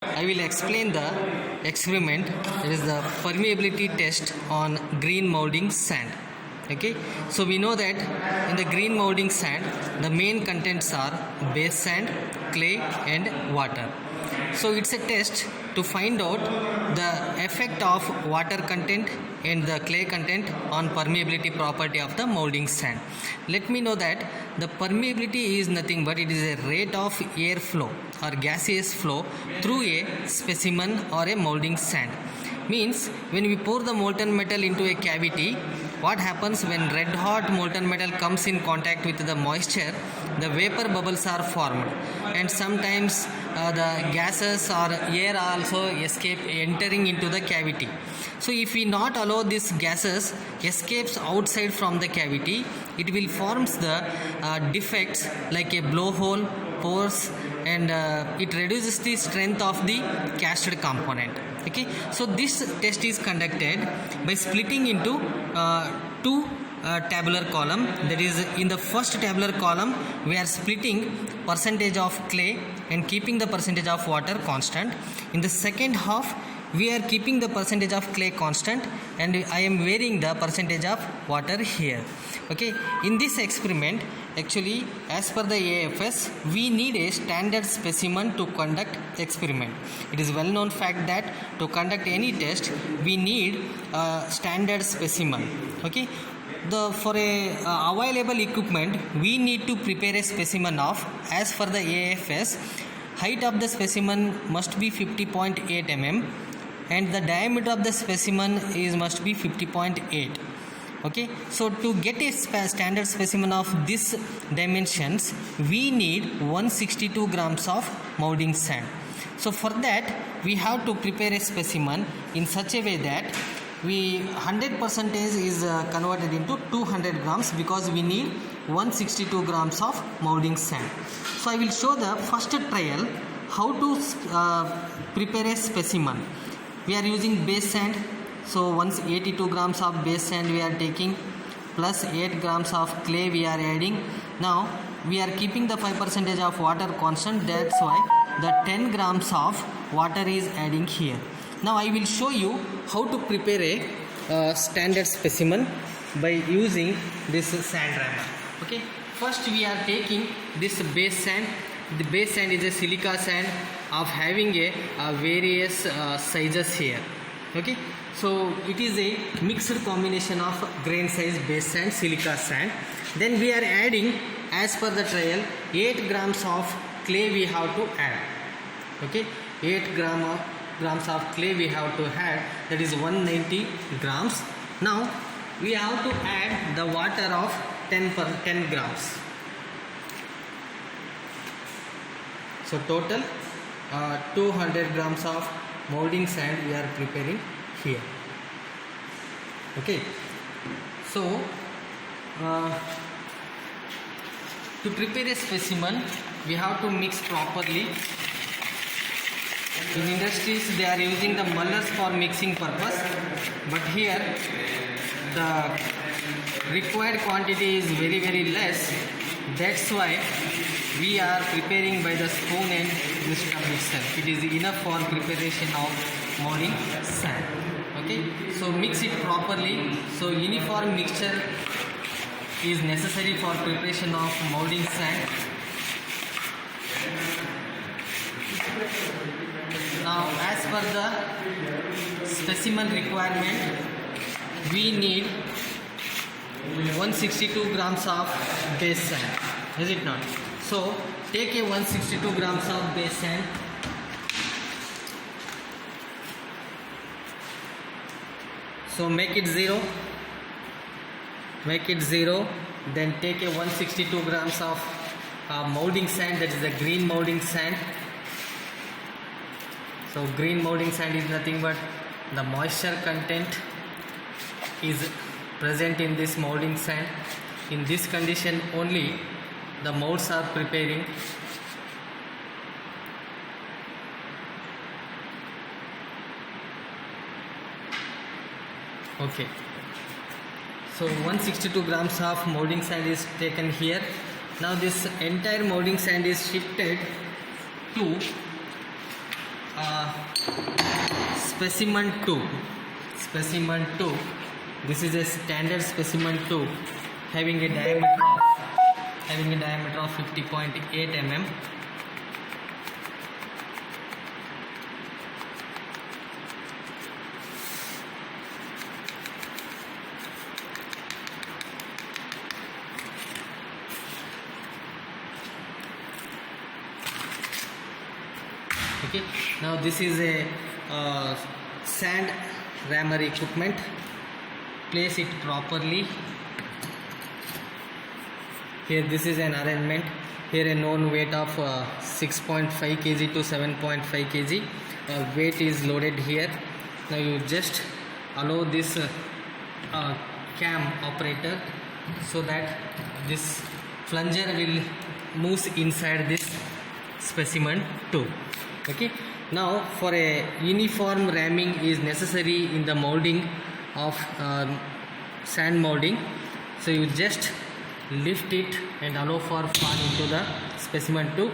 I will explain the experiment. It is the permeability test on green molding sand. Okay, so we know that in the green molding sand the main contents are base sand, clay and water. So it's a test to find out the effect of water content and the clay content on permeability property of the molding sand. Let me know that the permeability is nothing but it is a rate of air flow or gaseous flow through a specimen or a molding sand. Means when we pour the molten metal into a cavity, what happens when red hot molten metal comes in contact with the moisture, the vapor bubbles are formed and sometimes the gases or air also escape entering into the cavity. So if we not allow these gases escapes outside from the cavity, it will forms the defects like a blowhole, pores, and it reduces the strength of the cast component. Okay, so this test is conducted by splitting into two tabular column. That is, in the first tabular column we are splitting percentage of clay and keeping the percentage of water constant. In the second half we are keeping the percentage of clay constant and I am varying the percentage of water here. Okay, in this experiment actually as per the AFS we need a standard specimen to conduct experiment. It is well known fact that to conduct any test we need a standard specimen. Okay, for a available equipment we need to prepare a specimen of, as for the AFS, height of the specimen must be 50.8 mm and the diameter of the specimen must be 50.8. Okay, so to get a standard specimen of this dimensions we need 162 grams of molding sand. So for that we have to prepare a specimen in such a way that 100% is converted into 200 grams because we need 162 grams of molding sand. So I will show the first trial how to prepare a specimen. We are using base sand, so 182 grams of base sand we are taking plus 8 grams of clay we are adding. Now we are keeping the 5% of water constant, that's why the 10 grams of water is adding here. Now I will show you how to prepare a standard specimen by using this sand rammer. Okay, first we are taking this base sand. The base sand is a silica sand of having a various sizes here. Okay, so it is a mixed combination of grain size base sand, silica sand. Then we are adding, as per the trial, 8 grams of clay we have to add. Okay, 8 grams of clay we have to add, that is 190 grams. Now we have to add the water of 10 grams. So total 200 grams of molding sand we are preparing here. Okay, so to prepare a specimen we have to mix properly. In industries they are using the mullers for mixing purpose, but here the required quantity is very less. That's why we are preparing by the spoon and the stub itself. It is enough for preparation of molding sand. Okay, so mix it properly. So uniform mixture is necessary for preparation of molding sand. Now as per the specimen requirement we need 162 grams of base sand, is it not? So take a 162 grams of base sand. So make it 0, then take a 162 grams of molding sand, that is the green molding sand. So green molding sand is nothing but the moisture content is present in this molding sand. In this condition only the molds are preparing. Okay, so 162 grams of molding sand is taken here. Now this entire molding sand is shifted to specimen 2. Specimen 2. This is a standard specimen 2 having a diameter of 50.8 mm. Okay, now this is a sand rammer equipment. Place it properly. Here this is an arrangement. Here a known weight of 6.5 kg to 7.5 kg. Weight is loaded here. Now you just allow this cam operator so that this plunger will move inside this specimen 2. Okay, now for a uniform ramming is necessary in the molding of sand molding. So you just lift it and allow for fall into the specimen 2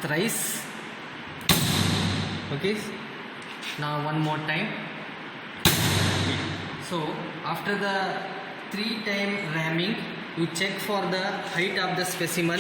thrice. Okay, now one more time. Okay. So after the 3-time ramming, you check for the height of the specimen.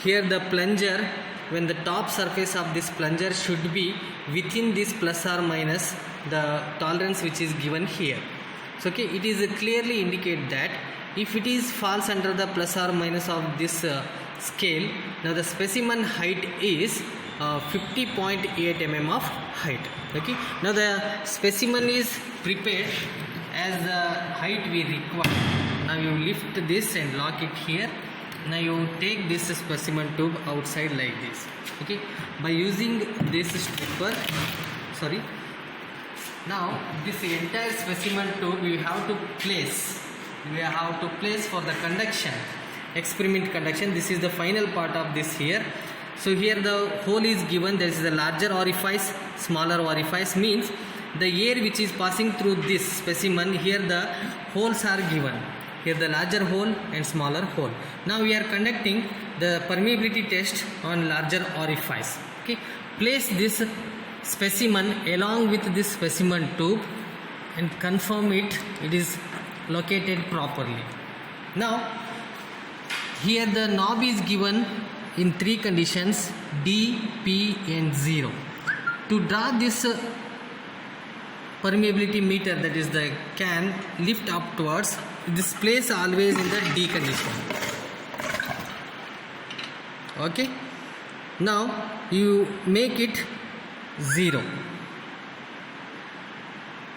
Here the plunger, when the top surface of this plunger should be within this plus or minus the tolerance which is given here. So okay, it is clearly indicate that if it is falls under the plus or minus of this scale, now the specimen height is 50.8 mm of height. Okay, now the specimen is prepared as the height we require. Now you lift this and lock it here. Now you take this specimen tube outside like this. Okay, by using this stripper, now this entire specimen tube we have to place for the conduction, experiment conduction. This is the final part of this here. So here the hole is given. There is a larger orifice, smaller orifice, means the air which is passing through this specimen. Here the holes are given. Here the larger hole and smaller hole. Now we are conducting the permeability test on larger orifice. Okay, place this specimen along with this specimen tube and confirm it is located properly. Now here the knob is given in 3 conditions: D, P and 0. To draw this permeability meter, that is the can, lift upwards, this place always in the D condition. Okay, now you make it 0.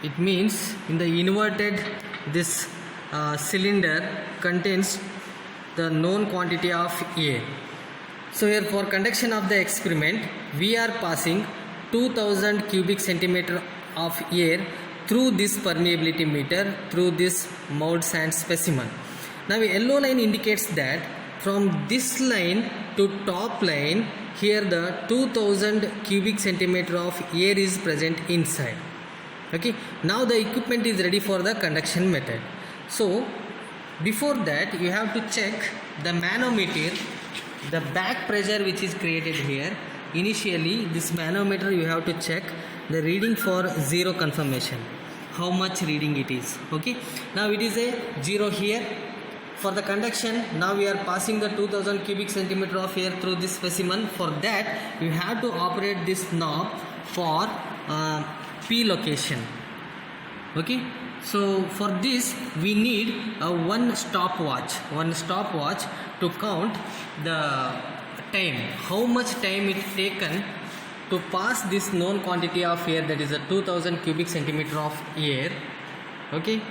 It means in the inverted, this cylinder contains the known quantity of air. So here for conduction of the experiment, we are passing 2000 cubic centimeter of air through this permeability meter, through this mold sand specimen. Now a yellow line indicates that from this line to top line, here the 2000 cubic centimeter of air is present inside. Okay, now the equipment is ready for the conduction method. So before that you have to check the manometer, the back pressure which is created here. Initially this manometer you have to check the reading for 0 confirmation, how much reading it is. Okay, now it is a 0 here. For the conduction, now we are passing the 2000 cubic centimeter of air through this specimen. For that you have to operate this knob for P location. Okay, so for this we need one stopwatch to count the time, how much time it taken to pass this known quantity of air, that is a 2000 cubic centimeter of air. Okay,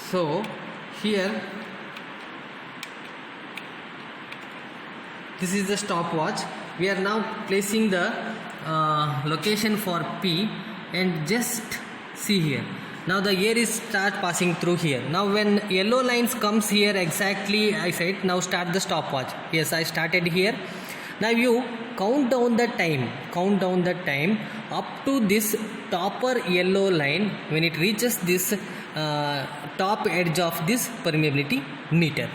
so here this is the stopwatch. We are now placing the location for P, and just see here. Now the air is start passing through here. Now when yellow lines comes here exactly, I said now start the stopwatch. Yes, I started here. Now you count down the time up to this topper yellow line. When it reaches this top edge of this permeability meter.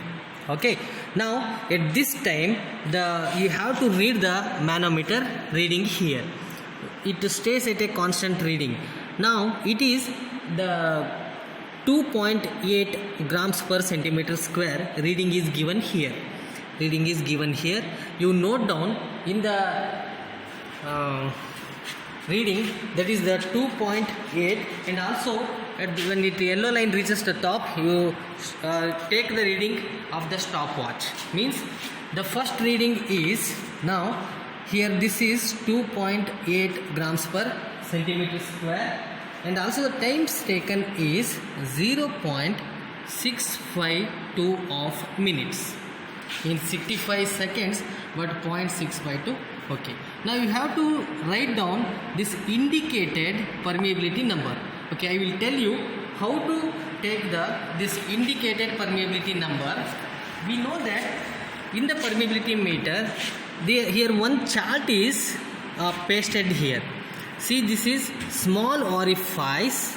Okay, now at this time you have to read the manometer reading here. it stays at a constant reading. Now it is the 2.8 grams per centimeter square reading is given here. Reading is given here. You note down in the reading, that is the 2.8, and also when the yellow line reaches the top, you take the reading of the stopwatch. Means the first reading is, now here this is 2.8 grams per centimeter square, and also the times taken is 0.652 of minutes in 65 seconds, but 0.652. Okay, now you have to write down this indicated permeability number. Okay, I will tell you how to take this indicated permeability number. We know that in the permeability meter, here one chart is pasted here. See, this is small orifice,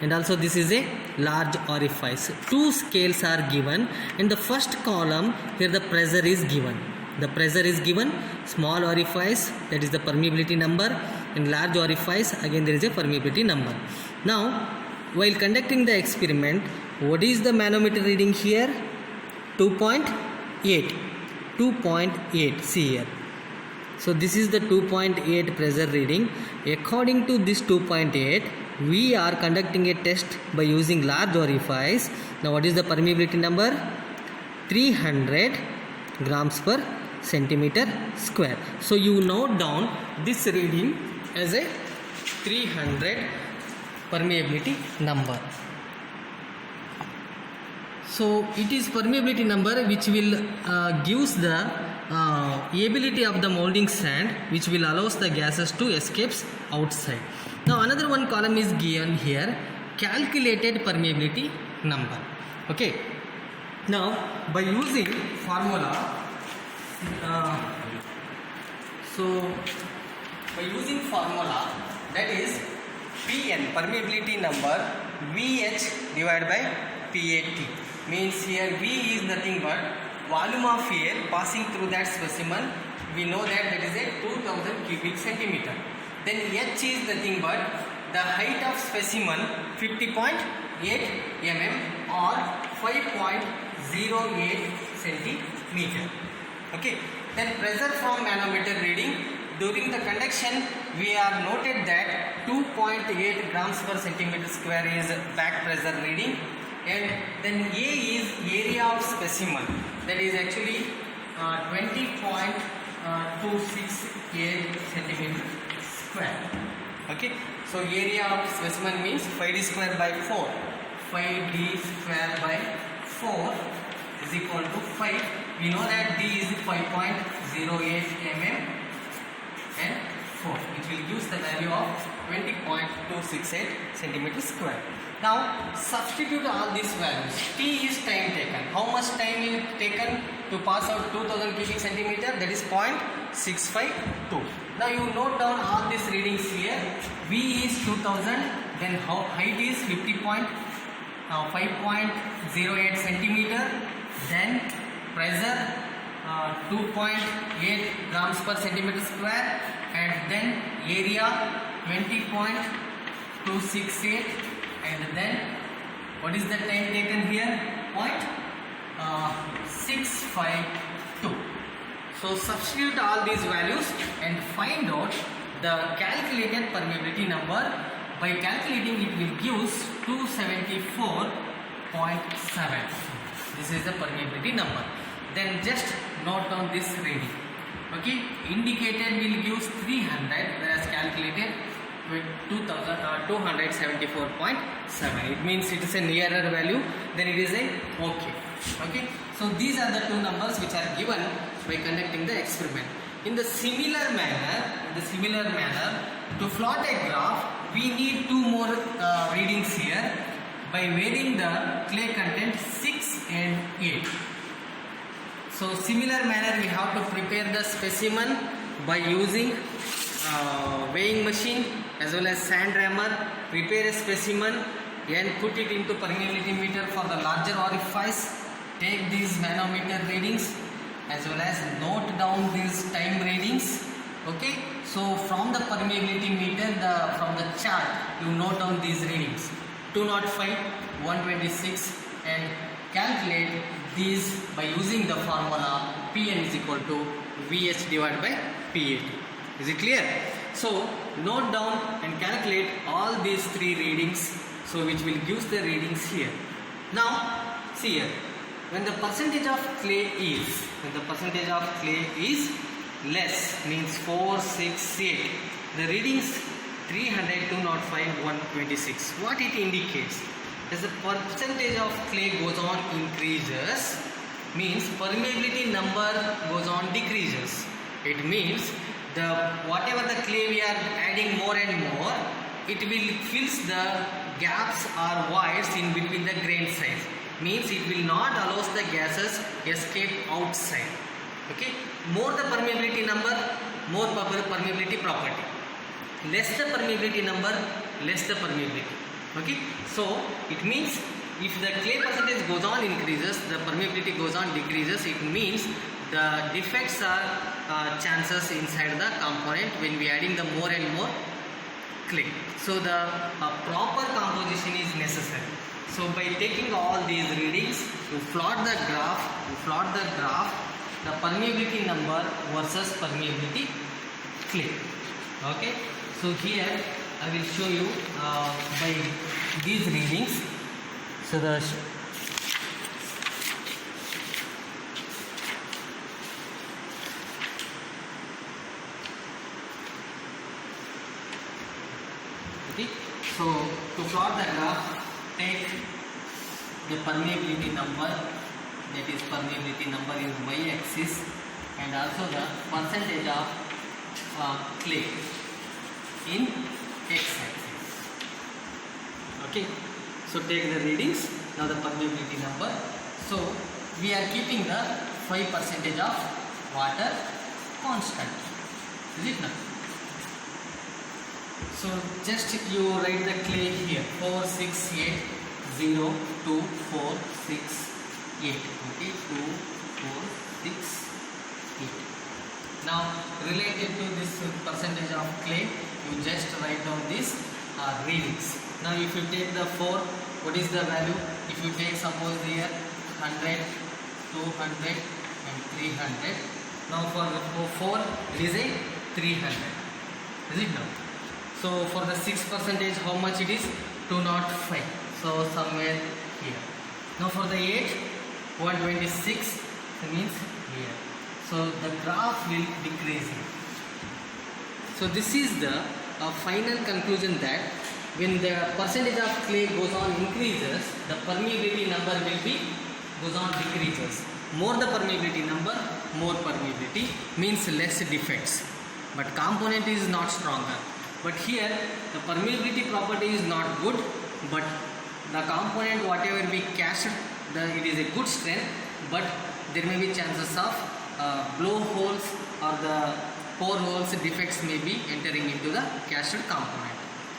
and also this is a large orifice. Two scales are given. In the first column, here the pressure is given. The pressure is given, small orifice, that is the permeability number, and large orifice, again there is a permeability number. Now, while conducting the experiment, what is the manometer reading here? 2.8. 2.8, see here. So this is the 2.8 pressure reading. According to this 2.8, we are conducting a test by using large orifice. Now what is the permeability number? 300 grams per centimeter square. So you note down this reading as a 300 permeability number. So it is permeability number which will gives the ability of the molding sand, which will allows the gases to escape outside. Now another one column is given here, calculated permeability number. Okay, now by using formula, that is Pn, permeability number, VH divided by PAT. Means here V is nothing but volume of air passing through that specimen. We know that is a 2000 cubic centimeter. Then H is nothing but the height of specimen, 50.8 mm or 5.08 centimeter. Okay. Then pressure from manometer reading. During the conduction, we are noted that 2.8 grams per centimeter square is back pressure reading, and then A is area of specimen, that is actually 20.268 centimeter square. Okay, so area of specimen means 5d square by 4. 5d square by 4 is equal to 5. We know that d is 5.08 mm and 4, which will give the value of 20.268 centimeter square. Now substitute all these values. T is time taken. How much time is taken to pass out 2000 cubic centimeter? That is 0.652. Now you note down all these readings here. V is 2000, then height is 5.08 centimeter, then pressure 2.8 grams per centimeter square, and then area 20.268, and then what is the time taken here? 0.652. So substitute all these values and find out the calculated permeability number. By calculating, it will give 274.7. This is the permeability number. Then just note down this reading. Okay, indicated will give 300, whereas calculated with 274.7. It means it is a nearer value, then it is a okay. Okay, so these are the two numbers which are given by conducting the experiment. In the similar manner, to plot a graph, we need two more readings here by weighing the clay content 6 and 8. So similar manner, we have to prepare the specimen by using weighing machine as well as sand rammer. Prepare a specimen and put it into permeability meter for the larger orifice. Take these manometer readings as well as note down these time readings. Okay, So from the permeability meter, from the chart, you note down these readings 205, 126, and calculate these by using the formula Pn is equal to Vh divided by Pa2. Is it clear? So note down and calculate all these three readings, so which will give the readings here. Now see here, when the percentage of clay is less, means 4, 6, 8, the readings 300, 205, 126. What it indicates? As the percentage of clay goes on increases, means permeability number goes on decreases. It means whatever the clay we are adding more and more, it will fills the gaps or voids in between the grain size. Means it will not allows the gases escape outside. Okay, more the permeability number, more permeability property. Less the permeability number, less the permeability. Okay, so it means if the clay percentage goes on increases, the permeability goes on decreases, it means the defects are chances inside the component when we adding the more and more clay. So the proper composition is necessary. So by taking all these readings, you plot the graph, the permeability number versus permeability clay. Okay, so here I will show you by these readings. So the so to plot the graph, take the permeability number, that is permeability number in y-axis, and also the percentage of clay in x-axis. Okay, so take the readings. Now the permeability number. So we are keeping the 5% of water constant. Is it not? So just you write the clay here 4, 6, 8, 0, 2, 4, 6, 8. Okay, 2, 4, 6, 8. Now related to this percentage of clay, you just write down these readings. Now if you take the 4, what is the value? If you take suppose here 100, 200 and 300. Now for 4 it is a 300. Is it now? So for the 6%, how much it is? 205. So somewhere here. Now for the 8, 126 means here. So the graph will decrease here. So this is the final conclusion that when the percentage of clay goes on increases, the permeability number will be goes on decreases. More the permeability number, more permeability means less defects. But component is not stronger. But here the permeability property is not good, but the component whatever we cast, it is a good strength, but there may be chances of blow holes or the pore holes defects may be entering into the cast component.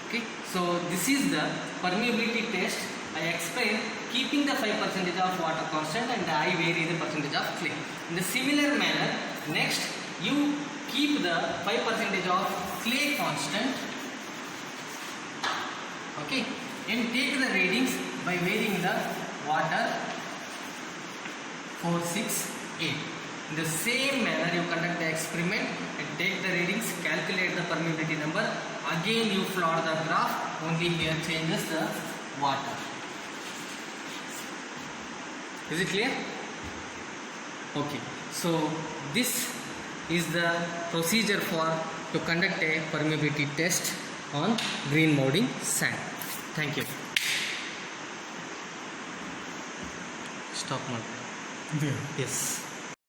Okay, so this is the permeability test. I explained keeping the 5% of water constant and I vary the percentage of clay. In the similar manner, next you keep the 5% of clay constant, okay, and take the readings by varying the water 4, 6, 8. In the same manner you conduct the experiment and take the readings, calculate the permeability number, again you plot the graph, only here changes the water. Is it clear? Okay, so this is the procedure to conduct a permeability test on green molding sand. Thank you. Stop now. Yeah. Yes.